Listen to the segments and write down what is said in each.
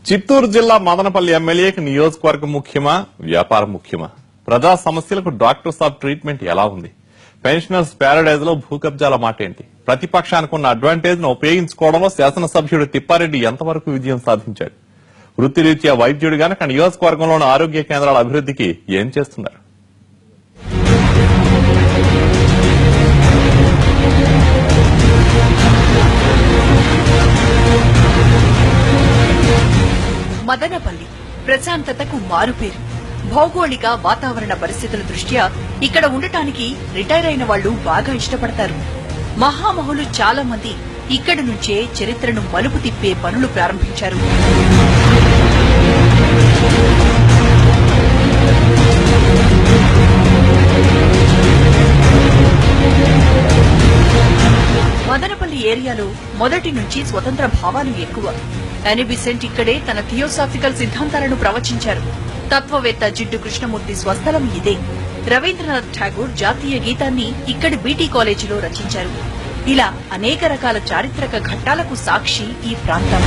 చిత్తూరు జిల్లా మదనపల్లి ఎమ్మెల్యేకి నియోజకవర్గం ముఖ్యమా, వ్యాపారం ముఖ్యమా? ప్రజా సమస్యలకు డాక్టర్స్ ఆఫ్ ట్రీట్మెంట్ ఎలా ఉంది? పెన్షనర్స్ ప్యారడైజ్ లో భూ కబ్జాల మాట ఏంటి? ప్రతిపక్షానికి ఉన్న అడ్వాంటేజ్ ను ఉపయోగించుకోవడంలో శాసనసభ్యుడు తిప్పారెడ్డి ఎంతవరకు విజయం సాధించాడు? వృత్తిరీత్యా వైద్యుడు గనక నియోజకవర్గంలోని ఆరోగ్య కేంద్రాల అభివృద్ధికి ఏం చేస్తున్నారు? మదనపల్లి ప్రశాంతతకు మారుపేరు. భౌగోళిక వాతావరణ పరిస్థితుల దృష్ట్యా ఇక్కడ ఉండటానికి రిటైర్ అయిన వాళ్లు బాగా ఇష్టపడతారు. మహామహులు చాలా మంది ఇక్కడి నుంచే చరిత్రను మలుపు తిప్పే పనులు ప్రారంభించారు. మదనపల్లి ఏరియాలో మొదటి నుంచి స్వతంత్ర భావాలు ఎక్కువ. యానీ బెసెంట్ ఇక్కడే తన థియోసాఫికల్ సిద్ధాంతాలను ప్రవచించారు. తత్వవేత్త జిడ్డు కృష్ణమూర్తి స్వస్థలం ఇదే. రవీంద్రనాథ్ ఠాగూర్ జాతీయ గీతాన్ని ఇక్కడి బీటీ కాలేజీలో రచించారు. ఇలా అనేక రకాల చారిత్రక ఘట్టాలకు సాక్షి ఈ ప్రాంతం.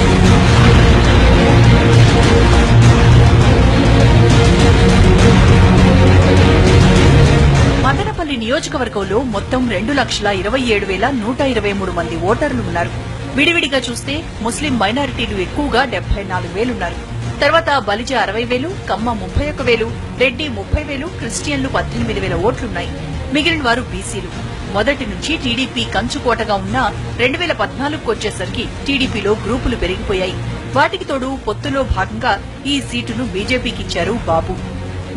మదనపల్లి నియోజకవర్గంలో మొత్తం 2,27,123 మంది ఓటర్లు ఉన్నారు. విడివిడిగా చూస్తే ముస్లిం మైనారిటీలు ఎక్కువగా 74,000 తర్వాత బలిజ 60,000, కమ్మ 31,000, రెడ్డి 30,000, క్రిస్టియన్లు 18,000 ఓట్లున్నాయి. మిగిలిన వారు బీసీలు. మొదటి నుంచి టీడీపీ కంచుకోటగా ఉన్న 2014కు వచ్చేసరికి టీడీపీలో గ్రూపులు పెరిగిపోయాయి. వాటికి తోడు పొత్తులో భాగంగా ఈ సీటును బీజేపీకిచ్చారు బాబు.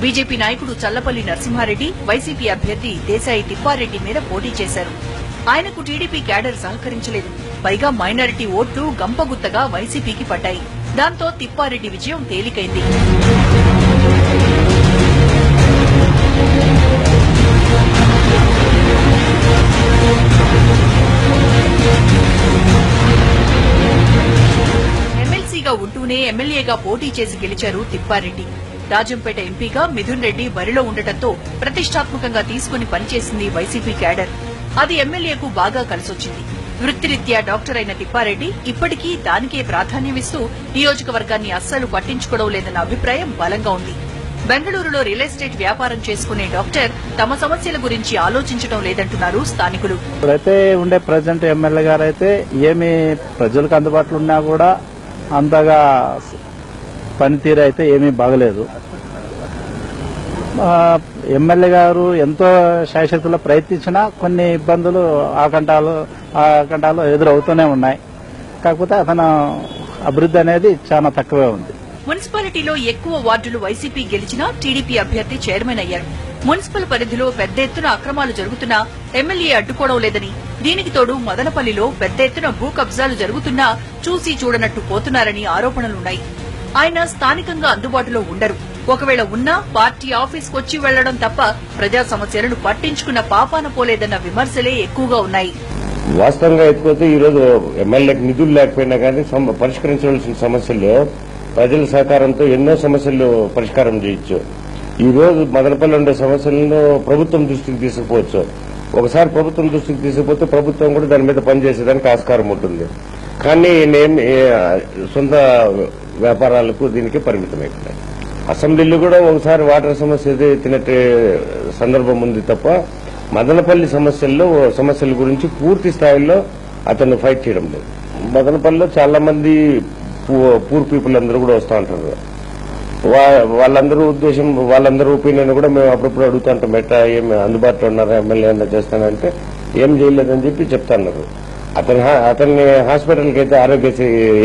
బీజేపీ నాయకుడు చల్లపల్లి నరసింహారెడ్డి వైసీపీ అభ్యర్థి దేశాయి తిప్పారెడ్డి మీద పోటీ చేశారు. ఆయనకు టీడీపీ క్యాడర్ సహకరించలేదు. పైగా మైనారిటీ ఓట్లు గంపగుత్తగా వైసీపీకి పడ్డాయి. దాంతో తిప్పారెడ్డి విజయం తేలికైంది. ఎమ్మెల్సీగా ఉంటూనే ఎమ్మెల్యేగా పోటీ చేసి గెలిచారు తిప్పారెడ్డి. రాజంపేట ఎంపీగా మిథున్ రెడ్డి బరిలో ఉండటంతో ప్రతిష్టాత్మకంగా తీసుకుని పనిచేసింది వైసీపీ క్యాడర్. అది ఎమ్మెల్యేకు బాగా కలిసొచ్చింది. వృత్తిరీత్యా డాక్టర్ అయిన తిప్పారెడ్డి ఇప్పటికీ దానికే ప్రాధాన్యమిస్తూ నియోజకవర్గాన్ని అస్సలు పట్టించుకోవడం లేదన్న అభిప్రాయం బలంగా ఉంది. బెంగళూరులో రియల్ ఎస్టేట్ వ్యాపారం చేసుకునే డాక్టర్ తమ సమస్యల గురించి ఆలోచించడం లేదంటున్నారు స్థానికులు. ఇప్పుడైతే ఉండే ప్రెసిడెంట్ ఎమ్మెల్యే గారు అయితే ఏమి ప్రజలకు అందుబాటులో ఉన్నా కూడా అంతగా పనితీరు అయితే ఏమీ బాగలేదు. ఎమ్మెల్యే గారు ఎంతో శాయశక్తుల్లో ప్రయత్నించినా కొన్ని ఇబ్బందులు ఆకంఠాలు ఎదురవుతూనే ఉన్నాయి. కాకపోతే అతను అభివృద్ధి అనేది చాలా తక్కువే ఉంది. మున్సిపాలిటీలో ఎక్కువ వార్డులు వైసీపీ గెలిచినా టీడీపీ అభ్యర్థి చైర్మన్ అయ్యారు. మున్సిపల్ పరిధిలో పెద్ద ఎత్తున అక్రమాలు జరుగుతున్నా ఎమ్మెల్యే అడ్డుకోవడం లేదని, దీనికి తోడు మదనపల్లిలో పెద్ద ఎత్తున భూ కబ్జాలు జరుగుతున్నా చూసి చూడనట్టు పోతున్నారని ఆరోపణలున్నాయి. ఆయన స్థానికంగా అందుబాటులో ఉండరు. ఒకవేళ ఉన్నా పార్టీ ఆఫీస్కొచ్చి వెళ్లడం తప్ప ప్రజా సమస్యలను పట్టించుకున్న పాపాన పోలేదన్న విమర్శలే ఎక్కువగా ఉన్నాయి. వాస్తవంగా ఎత్తుకోతే ఈ రోజు ఎమ్మెల్యేకి నిధులు లేకపోయినా కానీ పరిష్కరించవలసిన సమస్యలు ప్రజల సహకారంతో ఎన్నో సమస్యలు పరిష్కారం చేయొచ్చు. ఈ రోజు మదనపల్లి ఉండే సమస్యలను ప్రభుత్వం దృష్టికి తీసుకుపోవచ్చు. ఒకసారి ప్రభుత్వం దృష్టికి తీసుకుపోతే ప్రభుత్వం కూడా దాని మీద పనిచేసేదానికి ఆస్కారం ఉంటుంది. కానీ సొంత వ్యాపారాలకు దీనికి పరిమితమైపోయింది. అసెంబ్లీలో కూడా ఒకసారి వాటర్ సమస్య ఎత్తినట్టు సందర్భం ఉంది తప్ప మదనపల్లి సమస్యల గురించి పూర్తి స్థాయిలో అతను ఫైట్ చేయడం లేదు. మదనపల్లిలో చాలా మంది పూర్ పీపుల్ అందరూ కూడా వస్తూ ఉంటారు. వాళ్ళందరూ ఒపీనియన్ కూడా మేము అప్పుడప్పుడు అడుగుతూ ఉంటాం, ఎట్లా ఏమి అందుబాటులో ఉన్నారా ఎమ్మెల్యే అన్నా చేస్తానంటే ఏం చేయలేదని చెప్పి చెప్తున్నారు. అతన్ని హాస్పిటల్కి అయితే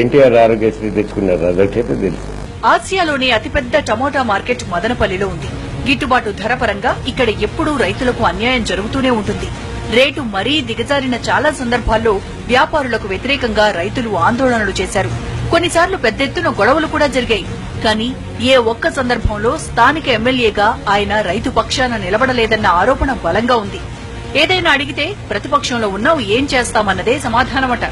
ఎన్టీఆర్ ఆరోగ్యశ్రీ తెచ్చుకున్నారు. అదొకటైతే తెలుసు. ఆసియాలోనే అతిపెద్ద టమోటా మార్కెట్ మదనపల్లిలో ఉంది. గిట్టుబాటు ధర పరంగా ఇక్కడ ఎప్పుడూ రైతులకు అన్యాయం జరుగుతూనే ఉంటుంది. రేటు మరీ దిగజారిన చాలా సందర్భాల్లో వ్యాపారులకు వ్యతిరేకంగా రైతులు ఆందోళనలు చేశారు. కొన్నిసార్లు పెద్ద ఎత్తున గొడవలు కూడా జరిగాయి. కానీ ఏ ఒక్క సందర్భంలో స్థానిక ఎమ్మెల్యేగా ఆయన రైతు పక్షాన నిలబడలేదన్న ఆరోపణ బలంగా ఉంది. ఏదైనా అడిగితే ప్రతిపక్షంలో ఉన్నావు ఏం చేస్తామన్నదే సమాధానమట.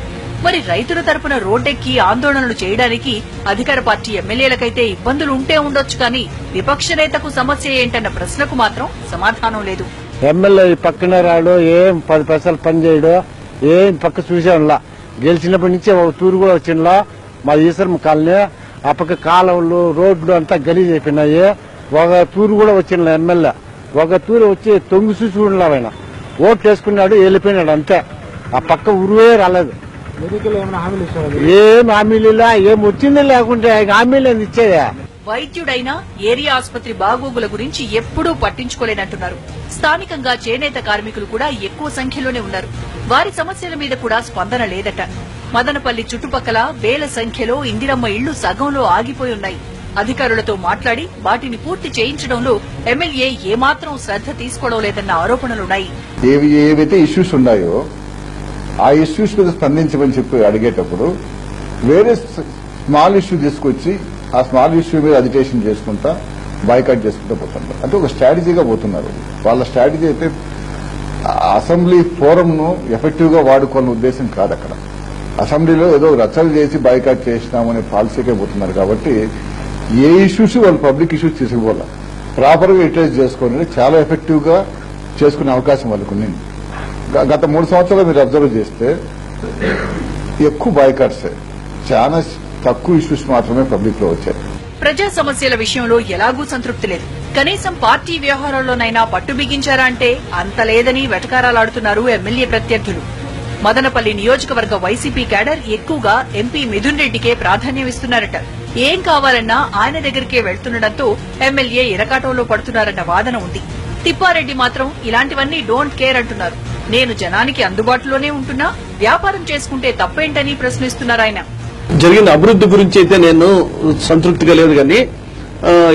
మరి రైతుల తరపున రోడ్డెక్కి ఆందోళనలు చేయడానికి అధికార పార్టీ ఎమ్మెల్యేలకైతే ఇబ్బందులు ఉంటే ఉండొచ్చు, కానీ విపక్ష నేతకు సమస్య ఏంటన్న ప్రశ్నకు మాత్రం సమాధానం లేదు. ఎమ్మెల్యే పక్కన రాడు, ఏం 10 పైసలు పని చేయడు, ఏం పక్క చూసేలా గెలిచినప్పటి నుంచి ఒక టూర్ కూడా వచ్చిందా మా ఈశ్వరం కాలనీ ఆ పక్క కాలువలు రోడ్లు అంతా గలీజ్ అయిపోయినాయి. ఒక తూరు కూడా వచ్చిన ఎమ్మెల్యే ఒక తూరు వచ్చి తొంగి చూసి ఆయన ఓట్లు వేసుకున్నాడు, వెళ్ళిపోయినాడు అంతే. ఆ పక్క ఉరువే రాలేదు. ఏం హామీలు ఇలా ఏం వచ్చింది లేకుంటే హామీలు ఏంది ఇచ్చేదా? వైద్యుడైనా ఏరియా ఆసుపత్రి బాగోగుల గురించి ఎప్పుడూ పట్టించుకోలేనంటున్నారు. స్థానికంగా చేనేత కార్మికులు కూడా ఎక్కువ సంఖ్యలోనే ఉన్నారు. వారి సమస్యల మీద కూడా స్పందన లేదట. మదనపల్లి చుట్టుపక్కల వేల సంఖ్యలో ఇందిరమ్మ ఇళ్లు సగంలో ఆగిపోయి ఉన్నాయి. అధికారులతో మాట్లాడి వాటిని పూర్తి చేయించడంలో ఎమ్మెల్యే ఏమాత్రం శ్రద్ధ తీసుకోవడం లేదన్న ఆరోపణలున్నాయి. ఏవైతే ఇష్యూస్ ఉన్నాయో ఆ ఇష్యూస్ మీద స్పందించమని చెప్పి అడిగేటప్పుడు వేరే స్మాల్ ఇష్యూ తీసుకొచ్చి ఆ స్మాల్ ఇష్యూ మీద అజిటేషన్ చేసుకుంటా బాయ్కాట్ చేసుకుంటూ పోతున్నారు. అంటే ఒక స్ట్రాటజీగా పోతున్నారు. వాళ్ళ స్ట్రాటజీ అయితే అసెంబ్లీ ఫోరంను ఎఫెక్టివ్ గా వాడుకోవాలనే ఉద్దేశం కాదు. అక్కడ అసెంబ్లీలో ఏదో రచ్చలు చేసి బాయ్కాట్ చేసినామనే పాలసీకే పోతున్నారు. కాబట్టి ఏ ఇష్యూస్ వాళ్ళు పబ్లిక్ ఇష్యూస్ తీసుకుపోవాలి, ప్రాపర్ గా యూటిలైజ్ చేసుకుని చాలా ఎఫెక్టివ్ గా చేసుకునే అవకాశం వాళ్ళకు ఉంది. గత 3 సంవత్సరాలు మీరు అబ్జర్వ్ చేస్తే ఎక్కువ బాయ్కాట్స్, చాలా తక్కువ ఇష్యూస్ మాత్రమే పబ్లిక్ లో వచ్చాయి. ప్రజా సమస్యల విషయంలో ఎలాగూ సంతృప్తి లేదు. కనీసం పార్టీ వ్యవహారాల్లోనైనా పట్టు బిగించారా అంటే అంత లేదని వెటకారాలాడుతున్నారు ఎమ్మెల్యే ప్రత్యర్థులు. మదనపల్లి నియోజకవర్గ వైసీపీ క్యాడర్ ఎక్కువగా ఎంపీ మిథున్ రెడ్డికే ప్రాధాన్యమిస్తున్నారట. ఏం కావాలన్నా ఆయన దగ్గరికే వెళ్తుండటంతో ఎమ్మెల్యే ఇరకాటంలో పడుతున్నారన్న వాదన ఉంది. తిప్పారెడ్డి మాత్రం ఇలాంటివన్నీ డోంట్ కేర్ అంటున్నారు. నేను జనానికి అందుబాటులోనే ఉంటున్నా, వ్యాపారం చేసుకుంటే తప్పేంటని ప్రశ్నిస్తున్నారాయన. జరిగిన అభివృద్ది గురించి అయితే నేను సంతృప్తిగా లేదు కానీ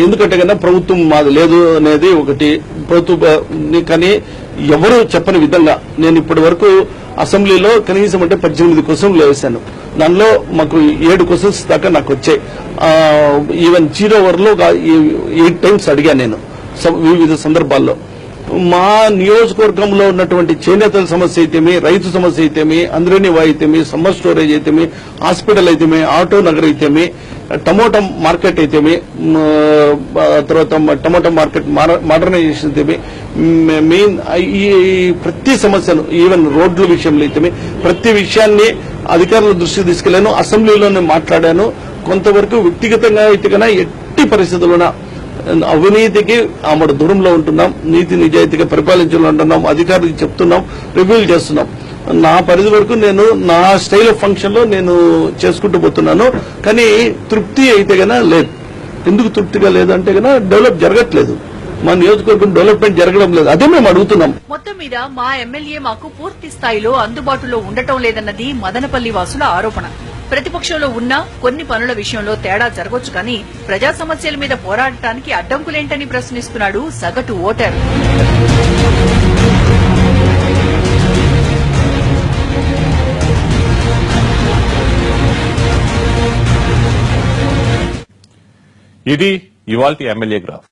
ఎందుకంటే కన్నా ప్రభుత్వం మాది లేదు అనేది ఒకటి. ప్రభుత్వం కానీ ఎవరు చెప్పని విధంగా నేను ఇప్పటి వరకు అసెంబ్లీలో కనీసం అంటే 18 క్వశ్చన్లు వేశాను. దానిలో మాకు 7 క్వశ్చన్స్ దాకా నాకు వచ్చాయి. ఈవెన్ 0 ఓవర్ లో 8 టైమ్స్ అడిగాను నేను వివిధ సందర్భాల్లో. మా నియోజకవర్గంలో ఉన్నటువంటి చేనేతల సమస్య అయితేమి, రైతు సమస్య అయితేమి, అంద్రేనివా అయితేమి, సమ్మర్ స్టోరేజ్ అయితేమి, హాస్పిటల్ అయితేమి, ఆటో నగర్ అయితేమి, టమోటా మార్కెట్ అయితేమి, తర్వాత టమోటా మార్కెట్ మోడర్నైజేషన్ అయితేమి, మెయిన్ ఈ ప్రతి సమస్యను ఈవెన్ రోడ్ల విషయంలో అయితేమి ప్రతి విషయాన్ని అధికారుల దృష్టికి తీసుకెళ్లాను. అసెంబ్లీలోనే మాట్లాడాను. కొంతవరకు వ్యక్తిగతంగా అయితే కన్నా ఎట్టి పరిస్థితుల్లోన అవినీతికి ఆమెడు దూరంలో ఉంటున్నాం, నీతి నిజాయితీగా పరిపాలించాలని ఉంటున్నాం, అధికారులకు చెప్తున్నాం, రివ్యూలు చేస్తున్నాం. నా పరిధి వరకు నేను నా స్టైల్ ఆఫ్ ఫంక్షన్ లో నేను చేసుకుంటూ పోతున్నాను. కానీ తృప్తి అయితే గనా లేదు. ఎందుకు తృప్తిగా లేదంటే గనా డెవలప్ జరగట్లేదు. మా నియోజకవర్గం డెవలప్మెంట్ జరగడం లేదు. అదే మేము అడుగుతున్నాం. మొత్తం మీద మా ఎమ్మెల్యే మాకు పూర్తి స్థాయిలో అందుబాటులో ఉండటం లేదన్నది మదనపల్లి వాసుల ఆరోపణ. ప్రతిపక్షంలో ఉన్నా కొన్ని పనుల విషయంలో తేడా జరగొచ్చు కానీ ప్రజా సమస్యల మీద పోరాడటానికి అడ్డంకులేంటని ప్రశ్నిస్తున్నాడు సగటు ఓటరు. ఇది ఇవాల్టి ఎమ్మెల్యే గ్రాఫ్.